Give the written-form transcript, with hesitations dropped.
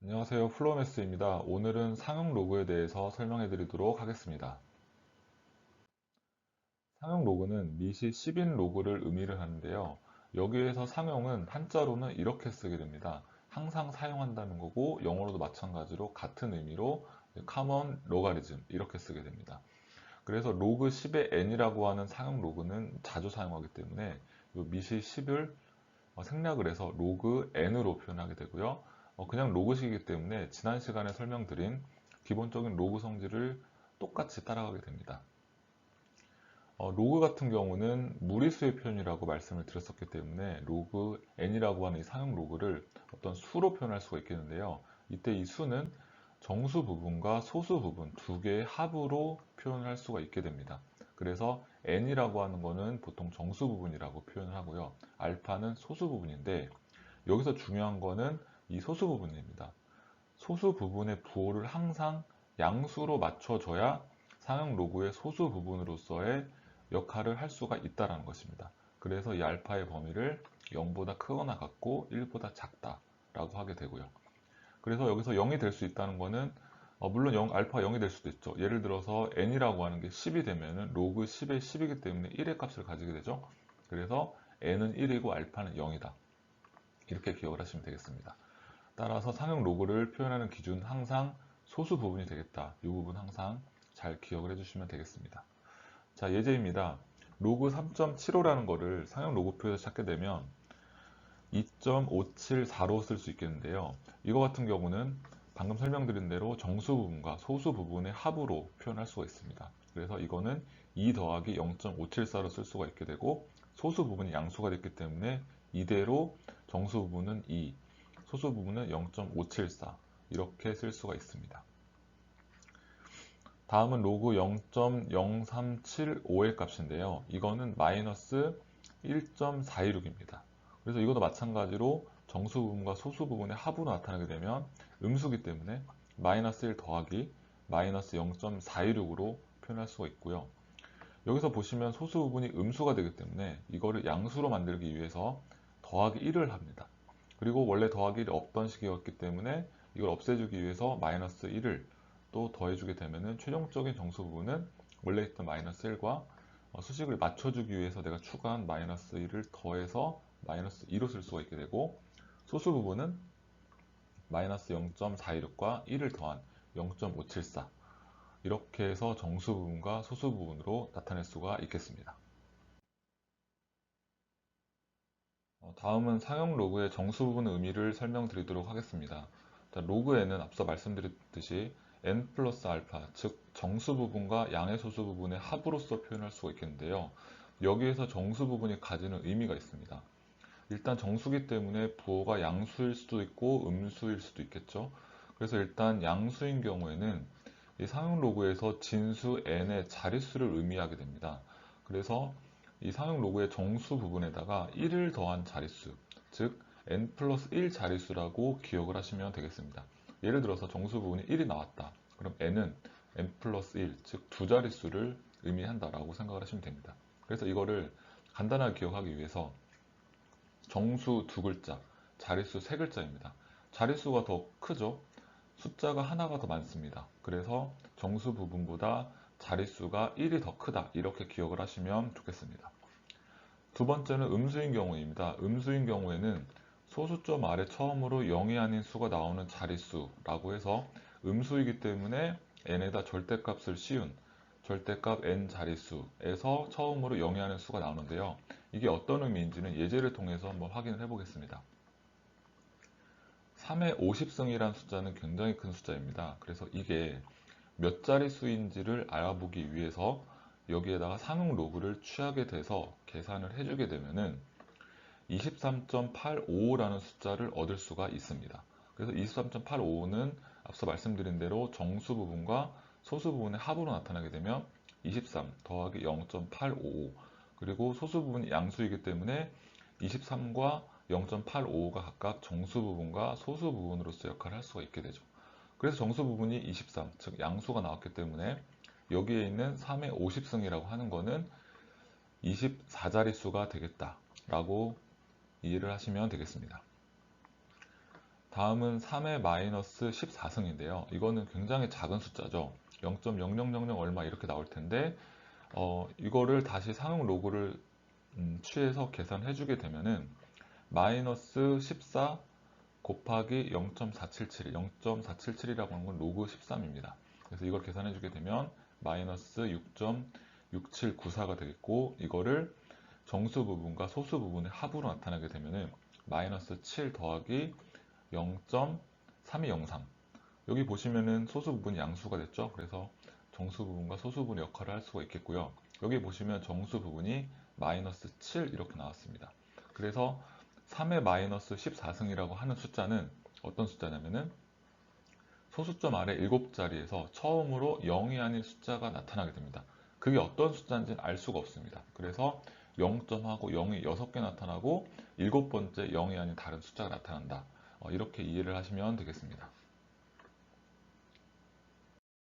안녕하세요. 플로우메스입니다. 오늘은 상용 로그에 대해서 설명해 드리도록 하겠습니다. 상용 로그는 미시 10인 로그를 의미를 하는데요. 여기에서 상용은 한자로는 이렇게 쓰게 됩니다. 항상 사용한다는 거고 영어로도 마찬가지로 같은 의미로 common logarithm 이렇게 쓰게 됩니다. 그래서 로그 10의 n이라고 하는 상용 로그는 자주 사용하기 때문에 이 미시 10을 생략을 해서 로그 n으로 표현하게 되고요. 그냥 로그식이기 때문에 지난 시간에 설명드린 기본적인 로그 성질을 똑같이 따라가게 됩니다. 로그 같은 경우는 무리수의 표현이라고 말씀을 드렸었기 때문에 로그 n이라고 하는 이 상용 로그를 어떤 수로 표현할 수가 있겠는데요. 이때 이 수는 정수 부분과 소수 부분 두 개의 합으로 표현할 수가 있게 됩니다. 그래서 n이라고 하는 거는 보통 정수 부분이라고 표현을 하고요. 알파는 소수 부분인데 여기서 중요한 거는 이 소수 부분입니다. 소수 부분의 부호를 항상 양수로 맞춰줘야 상형 로그의 소수 부분으로서의 역할을 할 수가 있다는 것입니다. 그래서 이 알파의 범위를 0보다 크거나 같고 1보다 작다라고 하게 되고요. 그래서 여기서 0이 될 수 있다는 것은 물론 알파 0이 될 수도 있죠. 예를 들어서 n이라고 하는 게 10이 되면 로그 10의 10이기 때문에 1의 값을 가지게 되죠. 그래서 n은 1이고 알파는 0이다. 이렇게 기억을 하시면 되겠습니다. 따라서 상형 로그를 표현하는 기준 항상 소수 부분이 되겠다. 이 부분 항상 잘 기억을 해주시면 되겠습니다. 자, 예제입니다. 로그 3.75라는 거를 상형 로그표에서 찾게 되면 2.574로 쓸 수 있겠는데요. 이거 같은 경우는 방금 설명드린 대로 정수 부분과 소수 부분의 합으로 표현할 수가 있습니다. 그래서 이거는 2 더하기 0.574로 쓸 수가 있게 되고 소수 부분이 양수가 됐기 때문에 이대로 정수 부분은 2, 소수 부분은 0.574 이렇게 쓸 수가 있습니다. 다음은 로그 0.0375의 값인데요. 이거는 마이너스 1.426입니다. 그래서 이것도 마찬가지로 정수 부분과 소수 부분의 합으로 나타나게 되면 음수기 때문에 마이너스 1 더하기 마이너스 0.426으로 표현할 수가 있고요. 여기서 보시면 소수 부분이 음수가 되기 때문에 이거를 양수로 만들기 위해서 더하기 1을 합니다. 그리고 원래 더하기 1이 없던 식이었기 때문에 이걸 없애주기 위해서 마이너스 1을 또 더해주게 되면 최종적인 정수 부분은 원래 있던 마이너스 1과 수식을 맞춰주기 위해서 내가 추가한 마이너스 1을 더해서 마이너스 2로 쓸 수가 있게 되고 소수 부분은 마이너스 0.416과 1을 더한 0.574 이렇게 해서 정수 부분과 소수 부분으로 나타낼 수가 있겠습니다. 다음은 상형 로그의 정수 부분 의미를 설명드리도록 하겠습니다. 자, 로그에는 앞서 말씀드렸듯이 n 플러스 알파, 즉 정수 부분과 양의 소수 부분의 합으로서 표현할 수가 있겠는데요. 여기에서 정수 부분이 가지는 의미가 있습니다. 일단 정수기 때문에 부호가 양수일 수도 있고 음수일 수도 있겠죠. 그래서 일단 양수인 경우에는 이 상형 로그에서 진수 n의 자릿수를 의미하게 됩니다. 그래서 이 상형 로그의 정수 부분에다가 1을 더한 자릿수, 즉 n 플러스 1 자릿수라고 기억을 하시면 되겠습니다. 예를 들어서 정수 부분이 1이 나왔다. 그럼 n은 n 플러스 1, 즉 두 자릿수를 의미한다라고 생각을 하시면 됩니다. 그래서 이거를 간단하게 기억하기 위해서 정수 두 글자, 자릿수 세 글자입니다. 자릿수가 더 크죠? 숫자가 하나가 더 많습니다. 그래서 정수 부분보다 자릿수가 1이 더 크다. 이렇게 기억을 하시면 좋겠습니다. 두 번째는 음수인 경우입니다. 음수인 경우에는 소수점 아래 처음으로 0이 아닌 수가 나오는 자릿수라고 해서 음수이기 때문에 n에다 절대값을 씌운 절대값 n 자릿수에서 처음으로 0이 아닌 수가 나오는데요. 이게 어떤 의미인지는 예제를 통해서 한번 확인을 해보겠습니다. 3의 50승이라는 숫자는 굉장히 큰 숫자입니다. 그래서 이게 몇 자릿수인지를 알아보기 위해서 여기에다가 상응 로그를 취하게 돼서 계산을 해주게 되면은 23.855라는 숫자를 얻을 수가 있습니다. 그래서 23.855는 앞서 말씀드린 대로 정수 부분과 소수 부분의 합으로 나타나게 되면 23 더하기 0.855 그리고 소수 부분이 양수이기 때문에 23과 0.855가 각각 정수 부분과 소수 부분으로서 역할을 할 수가 있게 되죠. 그래서 정수 부분이 23, 즉 양수가 나왔기 때문에 여기에 있는 3의 50승이라고 하는 거는 24자릿수가 되겠다라고 이해를 하시면 되겠습니다. 다음은 3의 마이너스 14승인데요. 이거는 굉장히 작은 숫자죠. 0.0000 얼마 이렇게 나올 텐데 이거를 다시 상용 로그를 취해서 계산해 주게 되면은 마이너스 14 곱하기 0.477, 0.477이라고 하는 건 로그 13입니다. 그래서 이걸 계산해 주게 되면 마이너스 6.6794가 되겠고, 이거를 정수 부분과 소수 부분의 합으로 나타내게 되면은 마이너스 7 더하기 0.3203. 여기 보시면은 소수 부분이 양수가 됐죠. 그래서 정수 부분과 소수 부분의 역할을 할 수가 있겠고요. 여기 보시면 정수 부분이 마이너스 7 이렇게 나왔습니다. 그래서 3의 마이너스 14승이라고 하는 숫자는 어떤 숫자냐면은 소수점 아래 7자리에서 처음으로 0이 아닌 숫자가 나타나게 됩니다. 그게 어떤 숫자인지는 알 수가 없습니다. 그래서 0점하고 0이 6개 나타나고 7번째 0이 아닌 다른 숫자가 나타난다. 이렇게 이해를 하시면 되겠습니다.